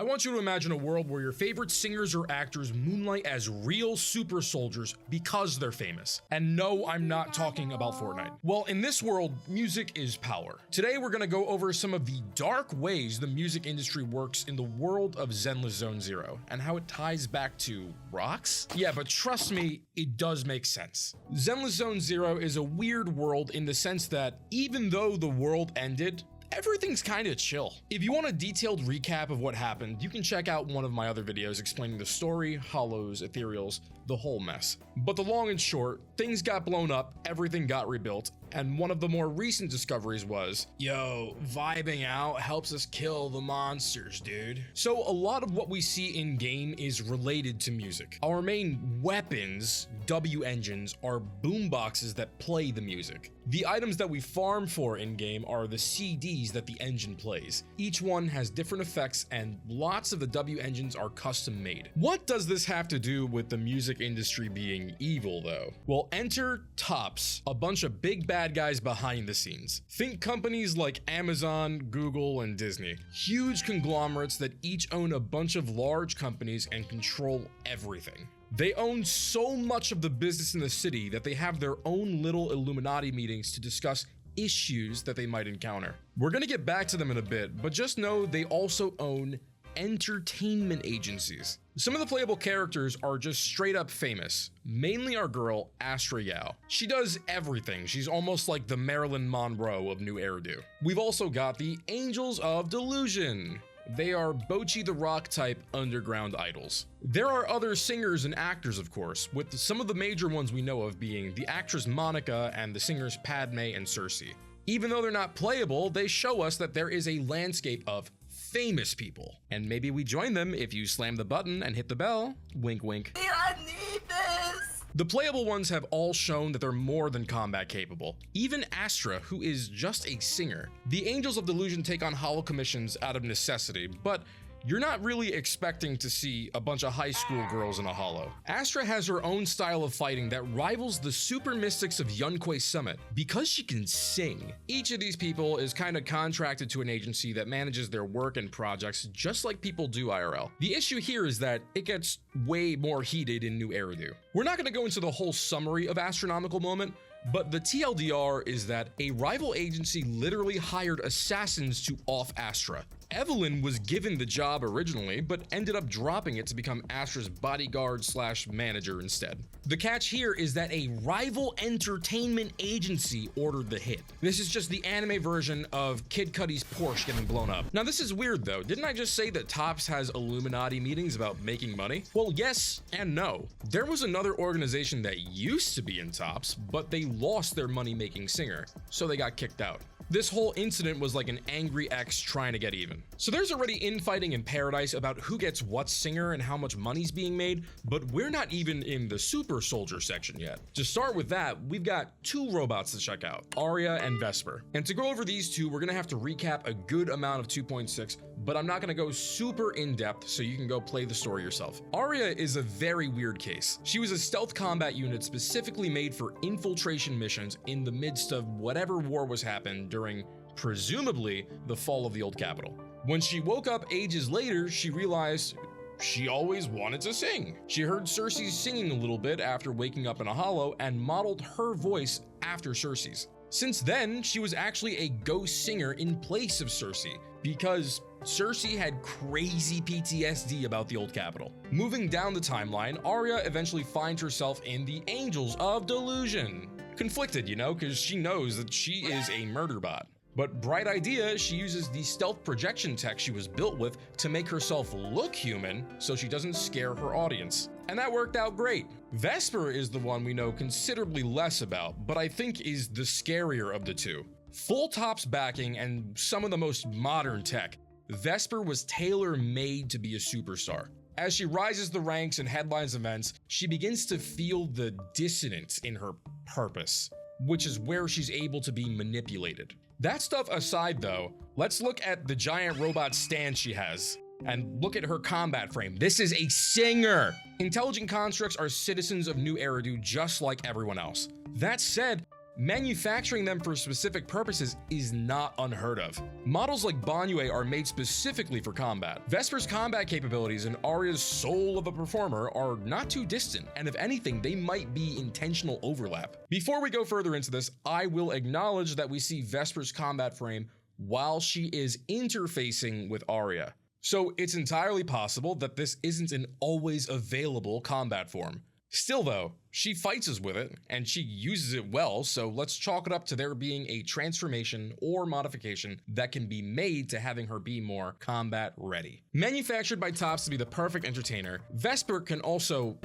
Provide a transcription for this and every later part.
I want you to imagine a world where your favorite singers or actors moonlight as real super soldiers because they're famous. And no, I'm not talking about Fortnite. Well, in this world, music is power. Today, we're gonna go over some of the dark ways the music industry works in the world of Zenless Zone Zero and how it ties back to rocks? Yeah, but trust me, it does make sense. Zenless Zone Zero is a weird world in the sense that even though the world ended, everything's kinda chill. If you want a detailed recap of what happened, you can check out one of my other videos explaining the story, hollows, ethereals, the whole mess. But the long and short, things got blown up, everything got rebuilt, and one of the more recent discoveries was, yo, vibing out helps us kill the monsters, dude. So a lot of what we see in game is related to music. Our main weapons, W engines, are boomboxes that play the music. The items that we farm for in game are the CDs that the engine plays. Each one has different effects and lots of the W engines are custom made. What does this have to do with the music industry being evil though? Well, enter Tops, a bunch of big bad guys behind the scenes. Think companies like Amazon, Google, and Disney. Huge conglomerates that each own a bunch of large companies and control everything. They own so much of the business in the city that they have their own little Illuminati meetings to discuss issues that they might encounter. We're gonna get back to them in a bit, but just know they also own entertainment agencies. Some of the playable characters are just straight up famous, mainly our girl, Astra Yao. She does everything, she's almost like the Marilyn Monroe of New Eridu. We've also got the Angels of Delusion. They are Bochi the Rock type underground idols. There are other singers and actors, of course, with some of the major ones we know of being the actress Monica and the singers Padme and Cersei. Even though they're not playable, they show us that there is a landscape of famous people. And maybe we join them if you slam the button and hit the bell. Wink, wink. I need this! The playable ones have all shown that they're more than combat capable. Even Astra, who is just a singer. The Angels of Delusion take on hollow commissions out of necessity, but you're not really expecting to see a bunch of high school girls in a hollow. Astra has her own style of fighting that rivals the super mystics of Yunquay Summit because she can sing. Each of these people is kind of contracted to an agency that manages their work and projects just like people do IRL. The issue here is that it gets way more heated in New Eridu. We're not going to go into the whole summary of Astronomical Moment, but the TLDR is that a rival agency literally hired assassins to off Astra. Evelyn was given the job originally, but ended up dropping it to become Astra's bodyguard / manager instead. The catch here is that a rival entertainment agency ordered the hit. This is just the anime version of Kid Cudi's Porsche getting blown up. Now this is weird though, didn't I just say that Tops has Illuminati meetings about making money? Well, yes and no. There was another organization that used to be in Tops, but they lost their money-making singer, so they got kicked out. This whole incident was like an angry ex trying to get even. So there's already infighting in Paradise about who gets what singer and how much money's being made, but we're not even in the super soldier section yet. To start with that, we've got two robots to check out, Arya and Vesper. And to go over these two, we're gonna have to recap a good amount of 2.6, but I'm not gonna go super in depth so you can go play the story yourself. Arya is a very weird case. She was a stealth combat unit specifically made for infiltration missions in the midst of whatever war was happening during, presumably, the fall of the old capital. When she woke up ages later, she realized she always wanted to sing. She heard Cersei singing a little bit after waking up in a hollow and modeled her voice after Cersei's. Since then, she was actually a ghost singer in place of Cersei because Cersei had crazy PTSD about the old capital. Moving down the timeline, Arya eventually finds herself in the Angels of Delusion. Conflicted, you know, because she knows that she is a murder bot. But bright idea, she uses the stealth projection tech she was built with to make herself look human so she doesn't scare her audience. And that worked out great. Vesper is the one we know considerably less about, but I think is the scarier of the two. Full Tops backing and some of the most modern tech, Vesper was tailor-made to be a superstar. As she rises the ranks and headlines events, she begins to feel the dissonance in her purpose, which is where she's able to be manipulated. That stuff aside though, let's look at the giant robot stand she has. And look at her combat frame. This is a singer! Intelligent constructs are citizens of New Eridu just like everyone else. That said, Manufacturing them for specific purposes is not unheard of. Models like Banyue are made specifically for combat. Vesper's combat capabilities and Arya's soul of a performer are not too distant, and if anything, they might be intentional overlap. Before we go further into this, I will acknowledge that we see Vesper's combat frame while she is interfacing with Arya. So it's entirely possible that this isn't an always available combat form. Still though, she fights us with it, and she uses it well, so let's chalk it up to there being a transformation or modification that can be made to having her be more combat ready. Manufactured by Topps to be the perfect entertainer, Vesper can also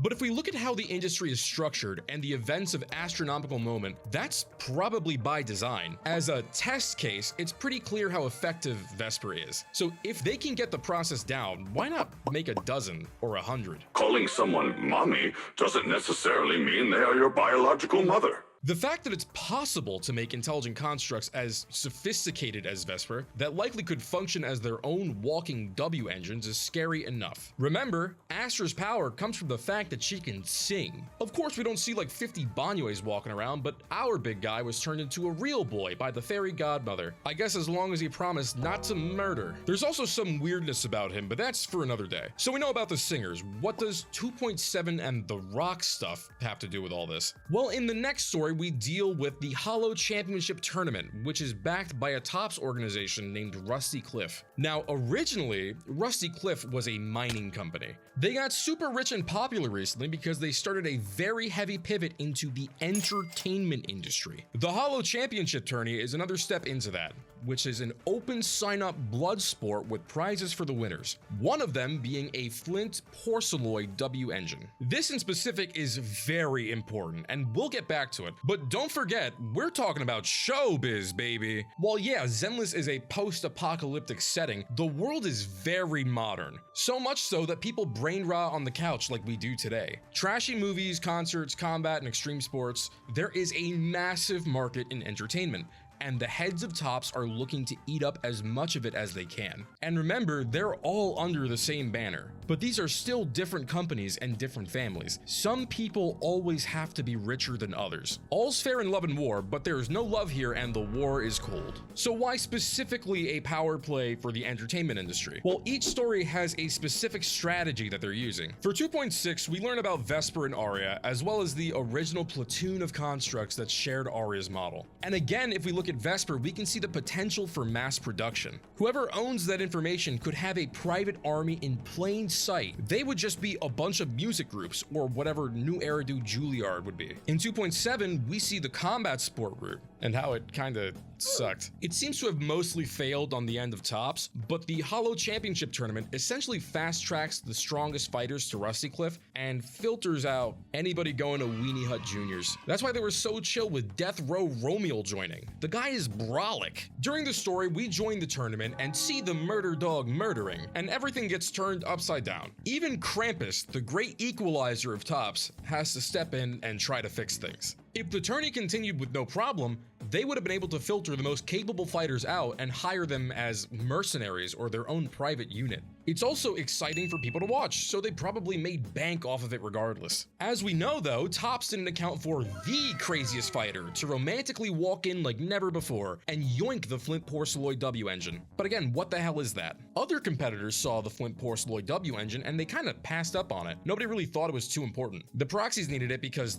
But if we look at how the industry is structured and the events of Astronomical Moment, that's probably by design. As a test case, it's pretty clear how effective Vesper is. So if they can get the process down, why not make a dozen or 100? Calling someone mommy doesn't necessarily mean they are your biological mother. The fact that it's possible to make intelligent constructs as sophisticated as Vesper that likely could function as their own walking W engines is scary enough. Remember, Astra's power comes from the fact that she can sing. Of course, we don't see like 50 Banyues walking around, but our big guy was turned into a real boy by the fairy godmother. I guess as long as he promised not to murder. There's also some weirdness about him, but that's for another day. So we know about the singers. What does 2.7 and the rock stuff have to do with all this? Well, in the next story, we deal with the Hollow Championship Tournament, which is backed by a Topps organization named Rusty Cliff. Now, originally, Rusty Cliff was a mining company. They got super rich and popular recently because they started a very heavy pivot into the entertainment industry. The Hollow Championship Tourney is another step into that, which is an open sign-up blood sport with prizes for the winners, one of them being a Flint Porcelloy W engine. This in specific is very important, and we'll get back to it, but don't forget, we're talking about showbiz, baby. While yeah, Zenless is a post-apocalyptic setting, the world is very modern, so much so that people brain rot on the couch like we do today. Trashy movies, concerts, combat, and extreme sports, there is a massive market in entertainment, and the heads of Topps are looking to eat up as much of it as they can. And remember, they're all under the same banner, but these are still different companies and different families. Some people always have to be richer than others. All's fair in love and war, but there is no love here and the war is cold. So why specifically a power play for the entertainment industry? Well, each story has a specific strategy that they're using. For 2.6, we learn about Vesper and Arya, as well as the original platoon of constructs that shared Arya's model. And again, if we look at Vesper, we can see the potential for mass production. Whoever owns that information could have a private army in plain sight. They would just be a bunch of music groups, or whatever New Eridu Juilliard would be. In 2.7, we see the combat sport route, and how it kinda sucked. It seems to have mostly failed on the end of Topps, but the Hollow Championship Tournament essentially fast-tracks the strongest fighters to Rusty Cliff and filters out anybody going to Weenie Hut Juniors. That's why they were so chill with Death Row Romeo joining. The guy is brolic. During the story, we join the tournament and see the murder dog murdering, and everything gets turned upside down. Even Krampus, the great equalizer of Topps, has to step in and try to fix things. If the tourney continued with no problem, they would have been able to filter the most capable fighters out and hire them as mercenaries or their own private unit. It's also exciting for people to watch, so they probably made bank off of it regardless. As we know though, Topps didn't account for the craziest fighter to romantically walk in like never before and yoink the Flint Porcelloy W engine. But again, what the hell is that? Other competitors saw the Flint Porcelloy W engine and they kinda passed up on it. Nobody really thought it was too important. The proxies needed it because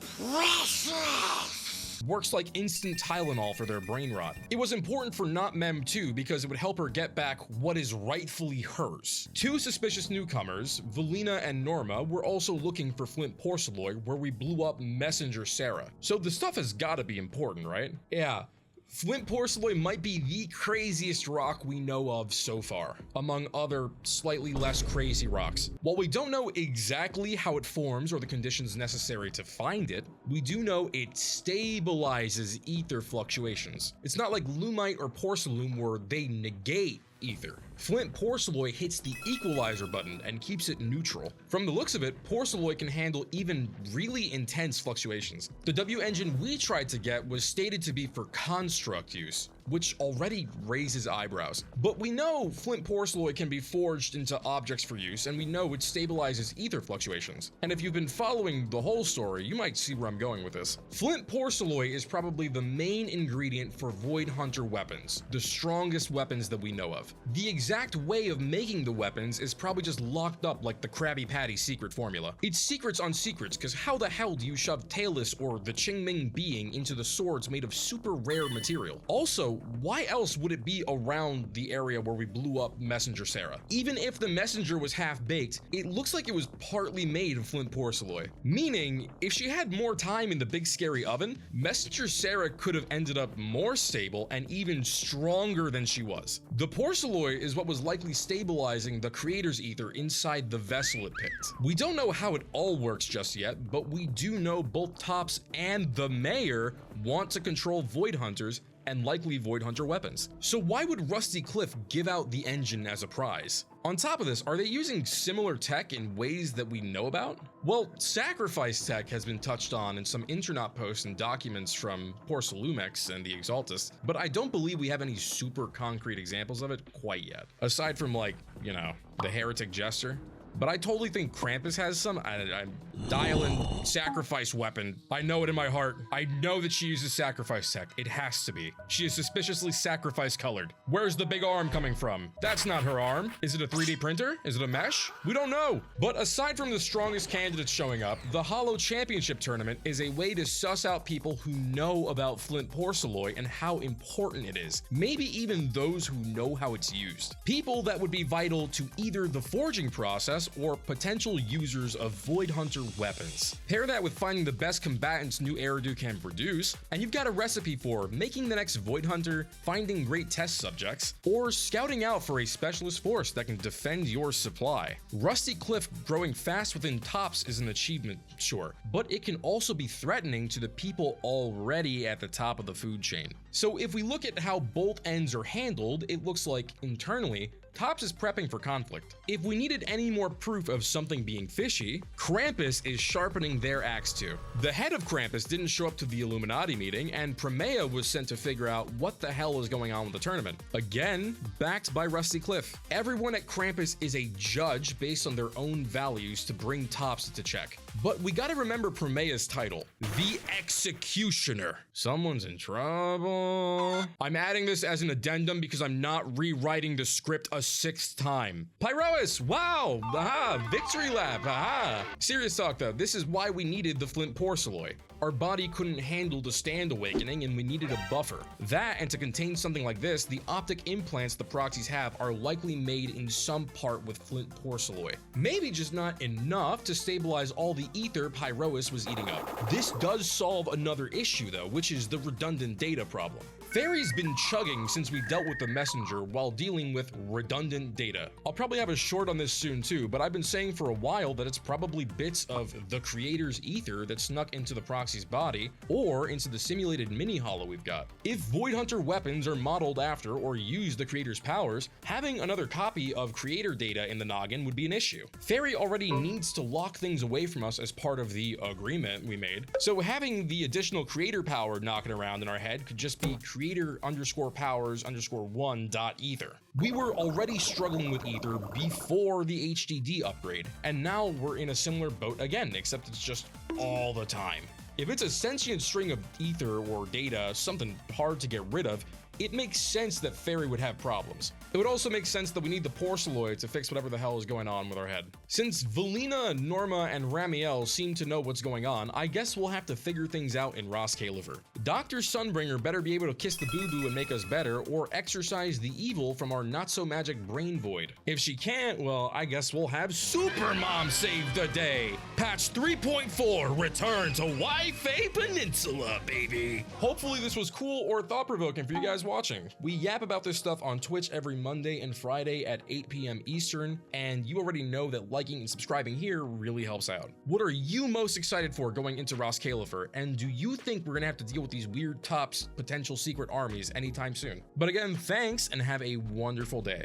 works like instant Tylenol for their brain rot. It was important for Not Mem too because it would help her get back what is rightfully hers. Two suspicious newcomers, Valina and Norma, were also looking for Flint Porcelloy, where we blew up Messenger Sarah. So the stuff has gotta be important, right? Yeah. Flint Porcelloy might be the craziest rock we know of so far, among other slightly less crazy rocks. While we don't know exactly how it forms or the conditions necessary to find it, we do know it stabilizes ether fluctuations. It's not like Lumite or Porcelain where they negate ether. Flint Porcelloy hits the equalizer button and keeps it neutral. From the looks of it, Porcelloy can handle even really intense fluctuations. The W engine we tried to get was stated to be for construct use, which already raises eyebrows. But we know Flint Porcelloy can be forged into objects for use, and we know it stabilizes ether fluctuations. And if you've been following the whole story, you might see where I'm going with this. Flint Porcelloy is probably the main ingredient for Void Hunter weapons, the strongest weapons that we know of. The exact way of making the weapons is probably just locked up like the Krabby Patty secret formula. It's secrets on secrets, because how the hell do you shove Tailless or the Qingming being into the swords made of super rare material? Also, why else would it be around the area where we blew up Messenger Sarah? Even if the Messenger was half-baked, it looks like it was partly made of Flint Porcelloy. Meaning, if she had more time in the big scary oven, Messenger Sarah could have ended up more stable and even stronger than she was. The Porcelloy is what was likely stabilizing the creator's ether inside the vessel it picked. We don't know how it all works just yet, but we do know both Tops and the Mayor want to control Void Hunters and likely Void Hunter weapons. So why would Rusty Cliff give out the engine as a prize? On top of this, are they using similar tech in ways that we know about? Well, sacrifice tech has been touched on in some Internet posts and documents from Porcelumex and the Exaltus, but I don't believe we have any super concrete examples of it quite yet. Aside from, like, you know, the Heretic Jester. But I totally think Krampus has some. I'm dialing sacrifice weapon. I know it in my heart. I know that she uses sacrifice tech. It has to be. She is suspiciously sacrifice colored. Where's the big arm coming from? That's not her arm. Is it a 3D printer? Is it a mesh? We don't know. But aside from the strongest candidates showing up, the Hollow Championship Tournament is a way to suss out people who know about Flint Porcelloy and how important it is. Maybe even those who know how it's used. People that would be vital to either the forging process or potential users of Void Hunter weapons. Pair that with finding the best combatants New Eridu can produce, and you've got a recipe for making the next Void Hunter, finding great test subjects, or scouting out for a specialist force that can defend your supply. Rusty Cliff growing fast within Tops is an achievement, sure, but it can also be threatening to the people already at the top of the food chain. So if we look at how both ends are handled, it looks like internally, Tops is prepping for conflict. If we needed any more proof of something being fishy, Krampus is sharpening their axe too. The head of Krampus didn't show up to the Illuminati meeting, and Promea was sent to figure out what the hell is going on with the tournament. Again, backed by Rusty Cliff. Everyone at Krampus is a judge based on their own values to bring Tops into check. But we gotta remember Promea's title, the Executioner. Someone's in trouble. I'm adding this as an addendum because I'm not rewriting the script a sixth time. Pyrois, wow, aha, victory lap, aha. Serious talk though, this is why we needed the Flint Porcelloy. Our body couldn't handle the stand awakening and we needed a buffer. That, and to contain something like this, the optic implants the proxies have are likely made in some part with Flint Porcelloy. Maybe just not enough to stabilize all the ether Pyrois was eating up. This does solve another issue though, which is the redundant data problem. Fairy's been chugging since we dealt with the messenger while dealing with redundant data. I'll probably have a short on this soon too, but I've been saying for a while that it's probably bits of the creator's ether that snuck into the proxy's body or into the simulated mini hollow we've got. If Void Hunter weapons are modeled after or use the creator's powers, having another copy of creator data in the noggin would be an issue. Fairy already needs to lock things away from us as part of the agreement we made, so having the additional creator power knocking around in our head could just be creator_powers_1.ether. We were already struggling with ether before the HDD upgrade, and now we're in a similar boat again, except it's just all the time. If it's a sentient string of ether or data, something hard to get rid of, it makes sense that Fairy would have problems. It would also make sense that we need the Porcelloy to fix whatever the hell is going on with our head. Since Valina, Norma, and Ramiel seem to know what's going on, I guess we'll have to figure things out in Roscaelifer. Dr. Sunbringer better be able to kiss the boo-boo and make us better, or exorcise the evil from our not-so-magic brain void. If she can't, well, I guess we'll have Super Mom save the day! Patch 3.4, return to Wi-Fi Peninsula, baby! Hopefully this was cool or thought-provoking for you guys watching. We yap about this stuff on Twitch every Monday and Friday at 8 p.m. Eastern, and you already know that liking and subscribing here really helps out. What are you most excited for going into Roscaelifer, and do you think we're gonna have to deal with these weird tops potential secret armies anytime soon? But again, thanks and have a wonderful day.